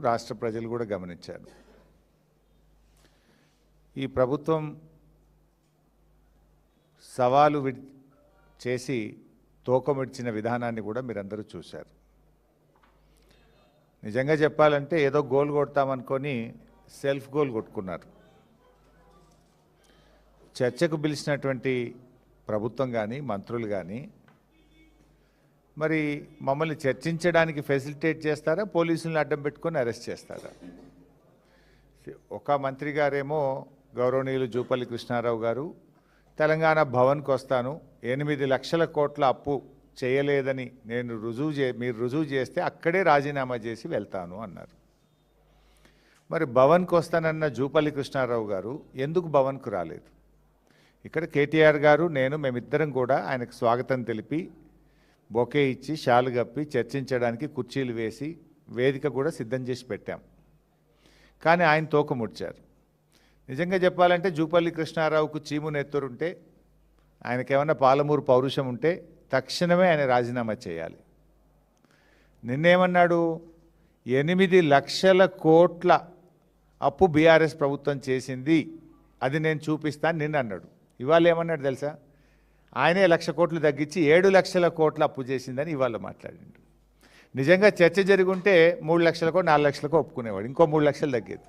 రాష్ట్ర ప్రజలు కూడా గమనించారు. ఈ ప్రభుత్వం సవాలు చేసి తోకమిడ్చిన విధానాన్ని కూడా మీరందరూ చూశారు. నిజంగా చెప్పాలంటే ఏదో గోల్ కొడతామనుకొని సెల్ఫ్ గోల్ కొట్టుకున్నారు. చర్చకు పిలిచినటువంటి ప్రభుత్వం కానీ మంత్రులు కానీ మరి మమ్మల్ని చర్చించడానికి ఫెసిలిటేట్ చేస్తారా, పోలీసులను అడ్డం పెట్టుకొని అరెస్ట్ చేస్తారా? ఒక మంత్రి గారేమో గౌరవనీయులు జూపల్లి కృష్ణారావు గారు తెలంగాణ భవన్కి వస్తాను, 8 లక్షల కోట్ల అప్పు చేయలేదని మీరు రుజువు చేస్తే అక్కడే రాజీనామా చేసి వెళ్తాను అన్నారు. మరి భవన్కి వస్తానన్న జూపల్లి కృష్ణారావు గారు ఎందుకు భవన్కు రాలేదు? ఇక్కడ కేటీఆర్ గారు మేమిద్దరం కూడా ఆయనకు స్వాగతం తెలిపి బొకే ఇచ్చి షాలు కప్పి చర్చించడానికి కుర్చీలు వేసి వేదిక కూడా సిద్ధం చేసి పెట్టాం. కానీ ఆయన తోకముడ్చారు. నిజంగా చెప్పాలంటే జూపల్లి కృష్ణారావుకు చీము నెత్తురుంటే, ఆయనకేమన్నా పాలమూరు పౌరుషం ఉంటే తక్షణమే ఆయన రాజీనామా చేయాలి. నిన్నేమన్నాడు? 8 లక్షల కోట్ల అప్పు బీఆర్ఎస్ ప్రభుత్వం చేసింది, అది నేను చూపిస్తాను నిన్న అన్నాడు. ఇవాళ ఏమన్నాడు తెలుసా? ఆయనే 1 లక్ష కోట్లు తగ్గించి 7 లక్షల కోట్ల అప్పు చేసిందని ఇవాళ మాట్లాడిండు. నిజంగా చర్చ జరిగుంటే 3 లక్షలకో 4 లక్షలకో ఒప్పుకునేవాడు, ఇంకో 3 లక్షలు తగ్గేది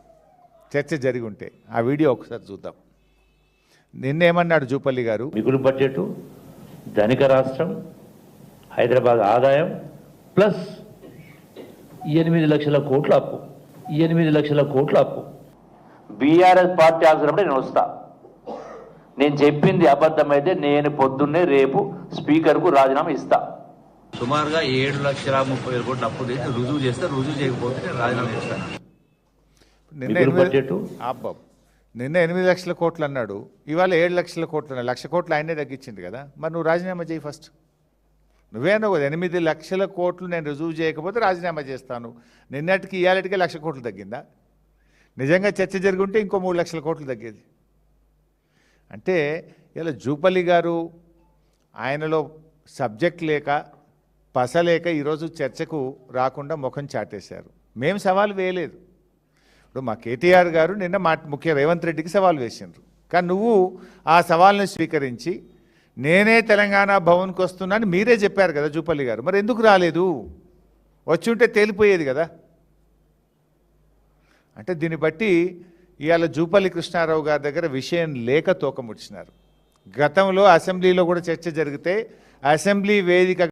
చర్చ జరిగుంటే. ఆ వీడియో ఒకసారి చూద్దాం. నిన్నేమన్నాడు జూపల్లి గారు? మిగులు బడ్జెట్, ధనిక రాష్ట్రం, హైదరాబాద్ ఆదాయం ప్లస్ 8 లక్షల కోట్ల అప్పు. 8 లక్షల కోట్ల అప్పు బీఆర్ఎస్ పార్టీ అవసరమైతే నేను వస్తా. నేను చెప్పింది అబద్ధమైతే నేను పొద్దున్నే రేపు స్పీకర్కు రాజీనామా ఇస్తా. సుమారుగా 7,30,000 కోట్ల అప్పు రుజువు చేస్తే, రుజువు చేయకపోతే నేను రాజీనామా చేస్తాను. నిన్న 8 లక్షల కోట్లు అన్నాడు, ఇవాళ 7 లక్షల కోట్లు అన్నాడు. 1 లక్ష కోట్లు ఆయనే తగ్గించింది కదా. మరి నువ్వు రాజీనామా చేయి ఫస్ట్. నువ్వేనో 8 లక్షల కోట్లు నేను రుజువు చేయకపోతే రాజీనామా చేస్తాను. నిన్నటికి ఇవాళటికే 1 లక్ష కోట్లు తగ్గిందా? నిజంగా చర్చ జరుగుంటే ఇంకో 3 లక్షల కోట్లు తగ్గేది. అంటే ఇలా జూపల్లి గారు ఆయనలో సబ్జెక్ట్ లేక పసలేక ఈరోజు చర్చకు రాకుండా ముఖం చాటేశారు. మేము సవాల్ వేయలేదు. ఇప్పుడు మా కేటీఆర్ గారు నిన్న ముఖ్య రేవంత్ రెడ్డికి సవాల్ వేసిండ్రు. కానీ నువ్వు ఆ సవాల్ని స్వీకరించి నేనే తెలంగాణ భవన్కి వస్తున్నాను మీరే చెప్పారు కదా జూపల్లి గారు. మరి ఎందుకు రాలేదు? వచ్చి ఉంటే తేలిపోయేది కదా. అంటే దీన్ని బట్టి ఇవాళ జూపల్లి కృష్ణారావు గారి దగ్గర విషయం లేక తోకముడిచినారు. గతంలో అసెంబ్లీలో కూడా చర్చ జరిగితే అసెంబ్లీ వేదిక